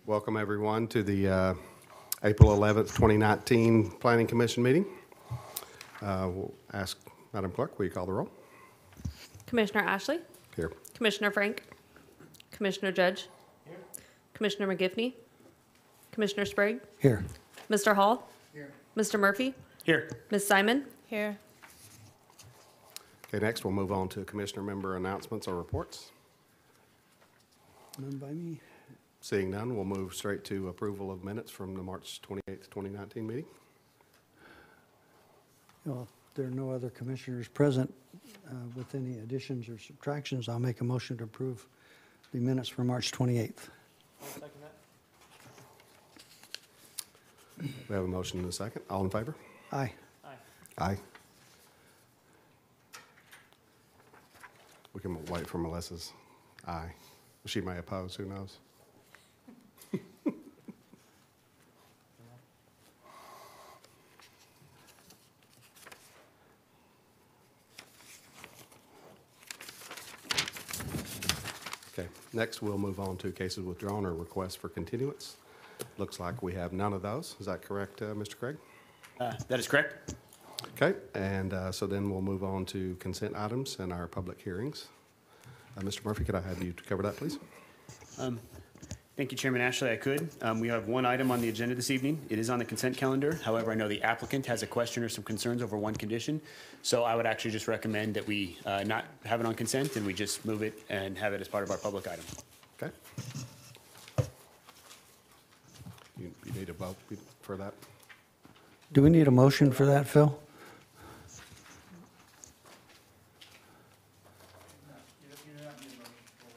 Welcome everyone to the April 11th, 2019 Planning Commission meeting. We'll ask Madam Clerk, will you call the roll? Commissioner Ashley? Here. Commissioner Frank? Commissioner Judge? Here. Commissioner McGiffney? Commissioner Sprague? Here. Mr. Hall? Here. Mr. Murphy? Here. Ms. Simon? Here. Okay, next we'll move on to Commissioner member announcements or reports. None by me. Seeing none, we'll move straight to approval of minutes from the March 28th, 2019 meeting. Well, if there are no other commissioners present with any additions or subtractions, I'll make a motion to approve the minutes for March 28th. I'll second that. We have a motion and a second. All in favor? Aye. Aye. Aye. We can wait for Melissa's aye. She may oppose, who knows? Okay, next we'll move on to cases withdrawn or requests for continuance. Looks like we have none of those. Is that correct, Mr. Craig? That is correct. Okay, and so then we'll move on to consent items and our public hearings. Mr. Murphy, could I have you to cover that, please? Thank you, Chairman Ashley. I could. We have one item on the agenda this evening. It is on the consent calendar. However, I know the applicant has a question or some concerns over one condition. So I would actually just recommend that we not have it on consent and we just move it and have it as part of our public item. Okay. You need a vote for that? Do we need a motion for that, Phil?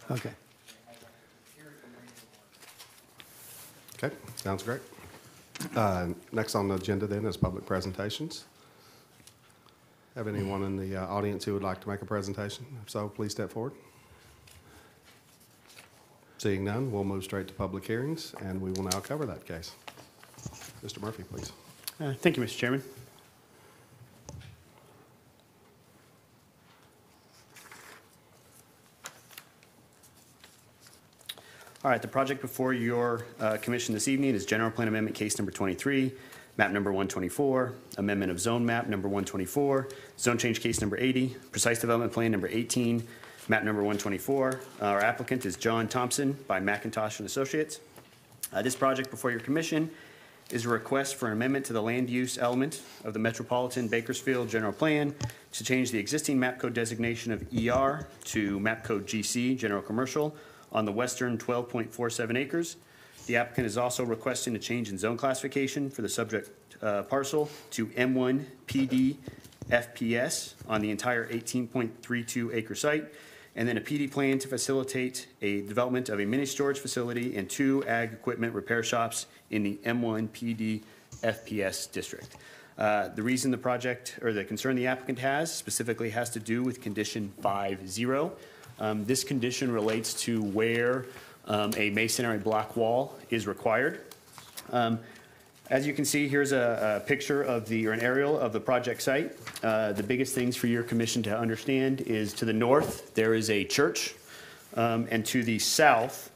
Okay. Okay, sounds great. Next on the agenda then is public presentations. Have anyone in the audience who would like to make a presentation? If so, please step forward. Seeing none, we'll move straight to public hearings, and we will now cover that case. Mr. Murphy, please. Thank you, Mr. Chairman. All right, the project before your commission this evening is General Plan Amendment Case Number 23, Map Number 124, Amendment of Zone Map Number 124, Zone Change Case Number 80, Precise Development Plan Number 18, Map Number 124. Our applicant is John Thompson by McIntosh and Associates. This project before your commission is a request for an amendment to the land use element of the Metropolitan Bakersfield General Plan to change the existing map code designation of ER to map code GC, General Commercial, on the western 12.47 acres. The applicant is also requesting a change in zone classification for the subject parcel to M1 PD FPS on the entire 18.32 acre site, and then a PD plan to facilitate a development of a mini storage facility and 2 ag equipment repair shops in the M1 PD FPS district. The reason the project, or the concern the applicant has, specifically has to do with condition 5.0. This condition relates to where a masonry block wall is required. As you can see, here's a picture of or an aerial of the project site. The biggest things for your commission to understand is to the north, there is a church, and to the south,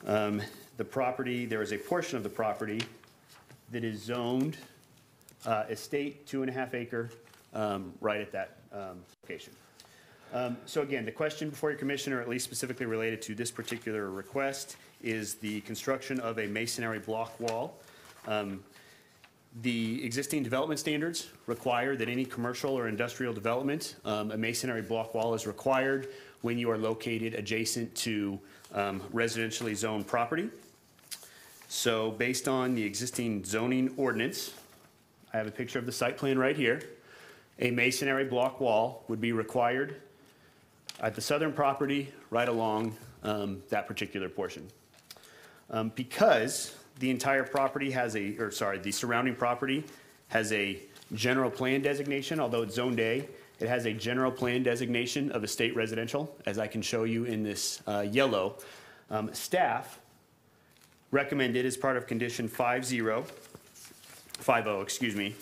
the property, there is a portion of the property that is zoned estate 2.5 acre right at that location. So again, the question before your commission, or at least specifically related to this particular request, is the construction of a masonry block wall. The existing development standards require that any commercial or industrial development, a masonry block wall is required when you are located adjacent to residentially zoned property. So based on the existing zoning ordinance, I have a picture of the site plan right here. A masonry block wall would be required at the southern property right along that particular portion. Because the entire property has the surrounding property has a general plan designation, although it's zoned A, it has a general plan designation of estate residential, as I can show you in this yellow. Staff recommended as part of condition 5.0, excuse me,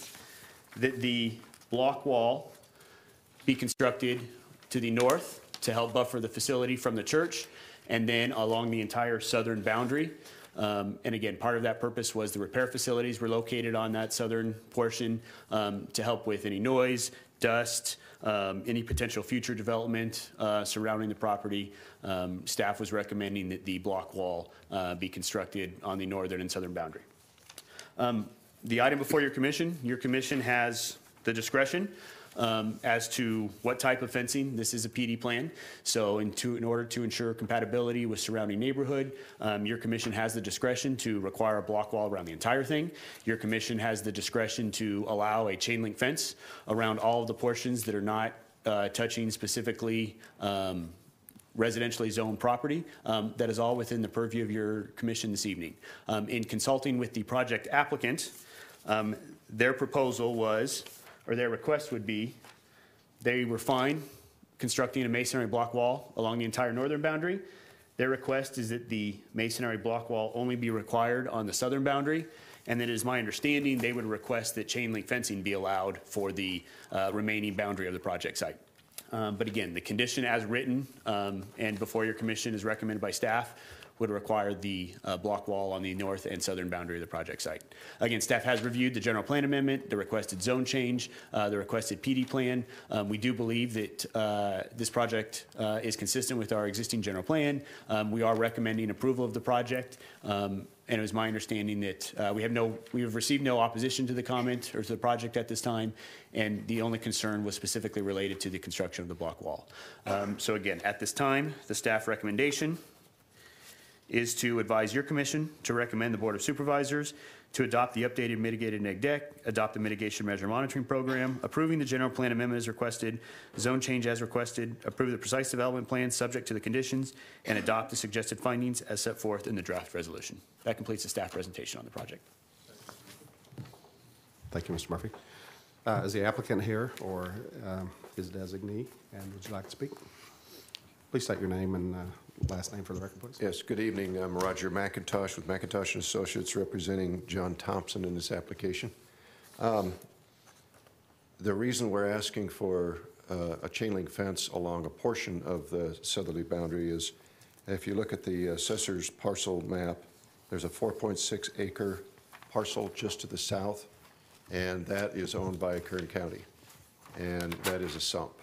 that the block wall be constructed to the north to help buffer the facility from the church, and then along the entire southern boundary And again, part of that purpose was the repair facilities were located on that southern portion to help with any noise, dust, any potential future development surrounding the property. Staff was recommending that the block wall be constructed on the northern and southern boundary. The item before your commission has the discretion as to what type of fencing. This is a PD plan. So in order to ensure compatibility with surrounding neighborhood, your commission has the discretion to require a block wall around the entire thing. Your commission has the discretion to allow a chain link fence around all of the portions that are not touching specifically residentially zoned property. That is all within the purview of your commission this evening. In consulting with the project applicant, their proposal was, or their request would be, they were fine constructing a masonry block wall along the entire northern boundary. Their request is that the masonry block wall only be required on the southern boundary. And then it is my understanding they would request that chain link fencing be allowed for the remaining boundary of the project site. But again, the condition as written and before your commission is recommended by staff would require the block wall on the north and southern boundary of the project site. Again, staff has reviewed the general plan amendment, the requested zone change, the requested PD plan. We do believe that this project is consistent with our existing general plan. We are recommending approval of the project. And it was my understanding that we have received no opposition to the comment or to the project at this time, and the only concern was specifically related to the construction of the block wall. So again, at this time, the staff recommendation is to advise your commission to recommend the Board of Supervisors to adopt the updated mitigated neg deck, adopt the mitigation measure monitoring program, approving the general plan amendment as requested, zone change as requested, approve the precise development plan subject to the conditions, and adopt the suggested findings as set forth in the draft resolution. That completes the staff presentation on the project. Thank you, Mr. Murphy. Is the applicant here or his designee? And would you like to speak? Please state your name and last name for the record, please. Yes, good evening. I'm Roger McIntosh with McIntosh & Associates representing John Thompson in this application. The reason we're asking for a chain link fence along a portion of the southerly boundary is if you look at the assessor's parcel map, there's a 4.6 acre parcel just to the south, and that is owned by Kern County, and that is a sump.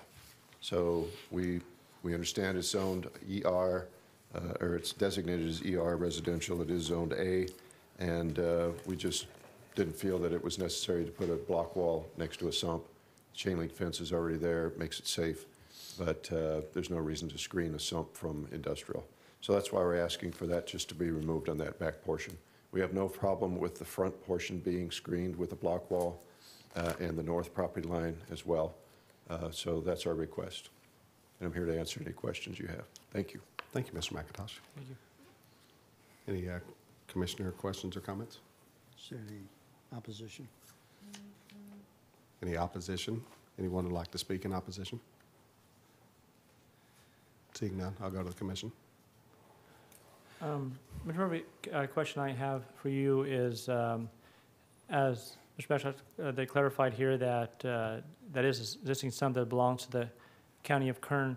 So we understand it's zoned ER, or it's designated as ER residential. It is zoned A, and we just didn't feel that it was necessary to put a block wall next to a sump. Chain link fence is already there, makes it safe, but there's no reason to screen a sump from industrial. So that's why we're asking for that just to be removed on that back portion. We have no problem with the front portion being screened with a block wall and the north property line as well. So that's our request. And I'm here to answer any questions you have. Thank you. Thank you, Mr. McIntosh. Thank you. Any commissioner questions or comments? Is there any opposition? Any opposition? Anyone would like to speak in opposition? Seeing none, I'll go to the commission. Mr. Murphy, a question I have for you is, as Mr. Bachelor, they clarified here that that is existing sump that belongs to the County of Kern.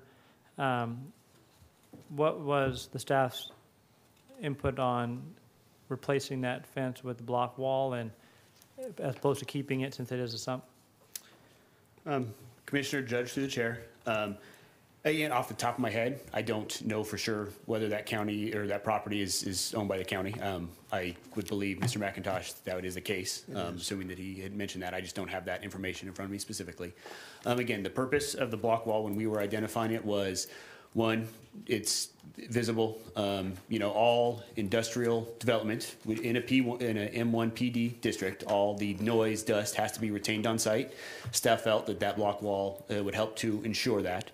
What was the staff's input on replacing that fence with the block wall, and as opposed to keeping it since it is a sump? Commissioner, Judge, through the chair. Again, off the top of my head, I don't know for sure whether that county or that property is owned by the county. I would believe Mr. McIntosh that it is the case, assuming that he had mentioned that. I just don't have that information in front of me specifically. Again, the purpose of the block wall when we were identifying it was, one, it's visible. All industrial development in a M1 PD district, all the noise, dust has to be retained on site. Staff felt that block wall would help to ensure that.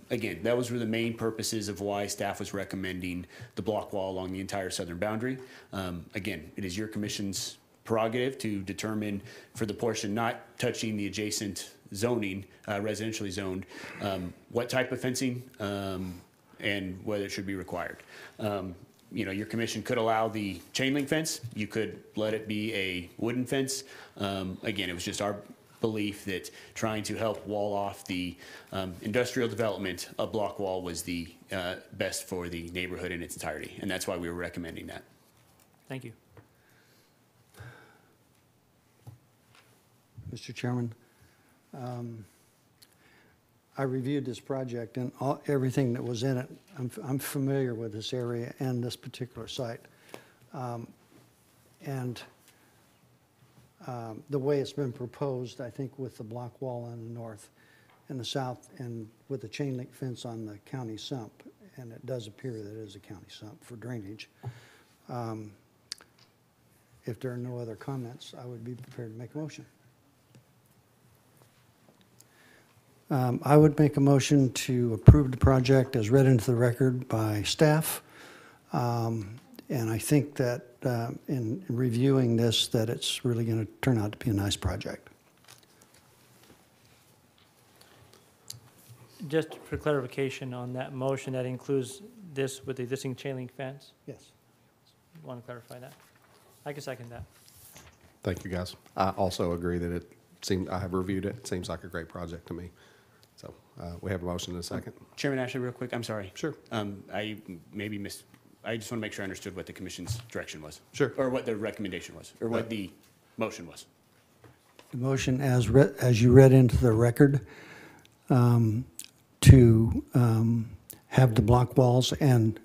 Again, that was the main purposes of why staff was recommending the block wall along the entire southern boundary. Again, it is your commission's prerogative to determine for the portion not touching the adjacent zoning, residentially zoned, what type of fencing and whether it should be required. Your commission could allow the chain link fence. You could let it be a wooden fence. Again, it was just our belief that trying to help wall off the industrial development, a block wall was the best for the neighborhood in its entirety, and that's why we were recommending that. Thank you. Mr. Chairman, I reviewed this project and everything that was in it. I'm familiar with this area and this particular site. The way it's been proposed, I think with the block wall on the north and the south and with the chain link fence on the county sump, and it does appear that it is a county sump for drainage. If there are no other comments, I would be prepared to make a motion. I would make a motion to approve the project as read into the record by staff. And I think that in reviewing this, that it's really going to turn out to be a nice project. Just for clarification on that motion, that includes this with the existing chain link fence? Yes. Want to clarify that? I can second that. Thank you, guys. I also agree that I have reviewed it. It seems like a great project to me. So we have a motion in a second. Chairman Ashley, real quick, I'm sorry. Sure. I maybe missed, I just want to make sure I understood what the commission's direction was. Sure. Or what the recommendation was, or what the motion was. The motion as you read into the record, to have the block walls and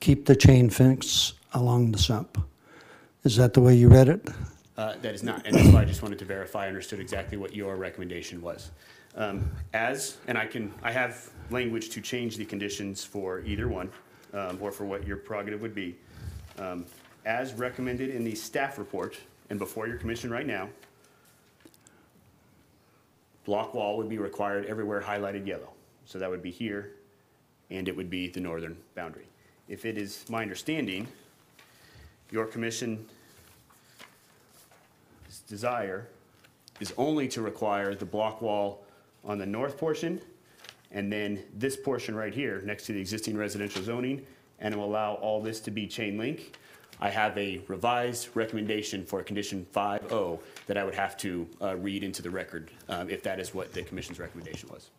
keep the chain fence along the sump. Is that the way you read it? That is not, and that's why I just wanted to verify I understood exactly what your recommendation was. And I have language to change the conditions for either one, or for what your prerogative would be. As recommended in the staff report, and before your commission right now, block wall would be required everywhere highlighted yellow. So that would be here, and it would be the northern boundary. If it is my understanding, your commission's desire is only to require the block wall on the north portion, and then this portion right here, next to the existing residential zoning, and it will allow all this to be chain link. I have a revised recommendation for condition 5.0 that I would have to read into the record, if that is what the commission's recommendation was.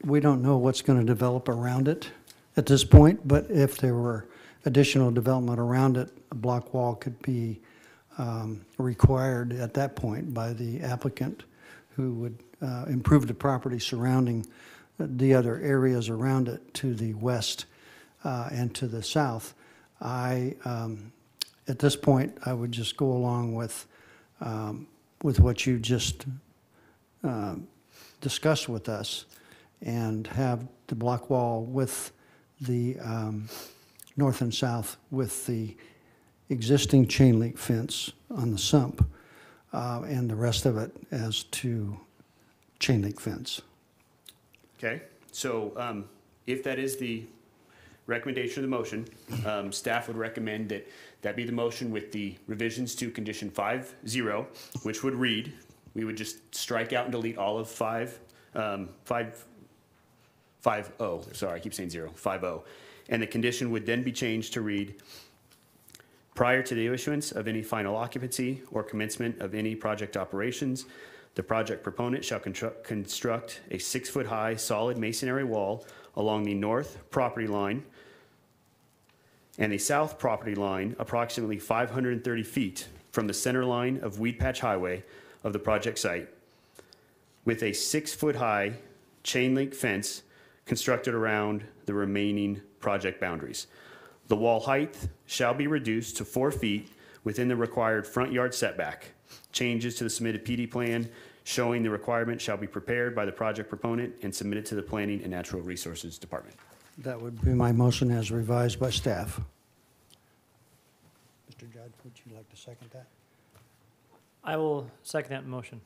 We don't know what's going to develop around it at this point, but if there were additional development around it, a block wall could be required at that point by the applicant, who would improve the property surrounding the other areas around it to the west and to the south. At this point, I would just go along with what you just discussed with us, and have the block wall with the north and south with the existing chain link fence on the sump, and the rest of it as to chain link fence. Okay, so if that is the recommendation of the motion, staff would recommend that that be the motion with the revisions to condition 5.0, which would read, we would just strike out and delete all of 5.0, sorry, I keep saying 5.0. And the condition would then be changed to read, prior to the issuance of any final occupancy or commencement of any project operations, the project proponent shall construct a 6-foot-high solid masonry wall along the north property line and the south property line approximately 530 feet from the center line of Weed Patch Highway of the project site, with a 6-foot-high chain link fence constructed around the remaining project boundaries. The wall height shall be reduced to 4 feet within the required front yard setback. Changes to the submitted PD plan showing the requirement shall be prepared by the project proponent and submitted to the Planning and Natural Resources Department. That would be my motion as revised by staff. Mr. Judd, would you like to second that? I will second that motion.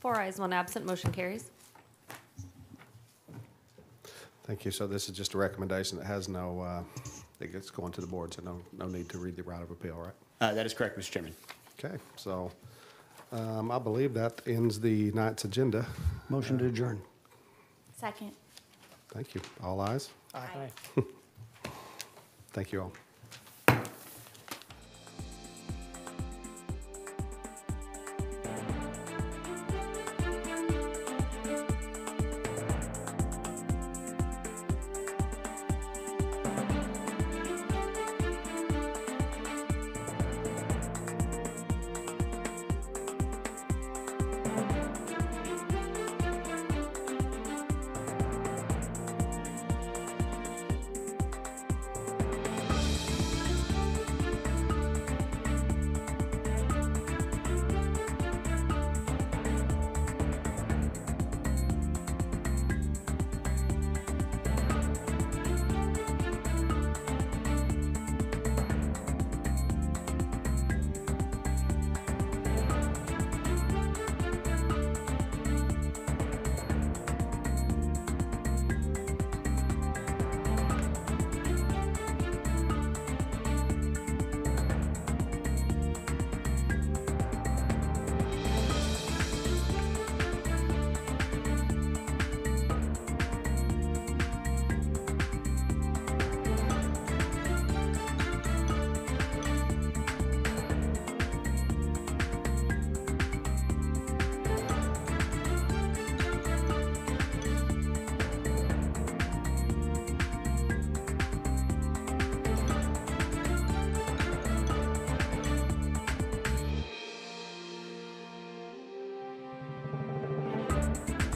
Four ayes, one absent, motion carries. Thank you. So this is just a recommendation that has no, it gets going to the board, so no need to read the right of appeal, right? That is correct, Mr. Chairman. Okay, so I believe that ends the night's agenda. Motion to adjourn. Second. Thank you. All ayes? Aye. Thank you all. you.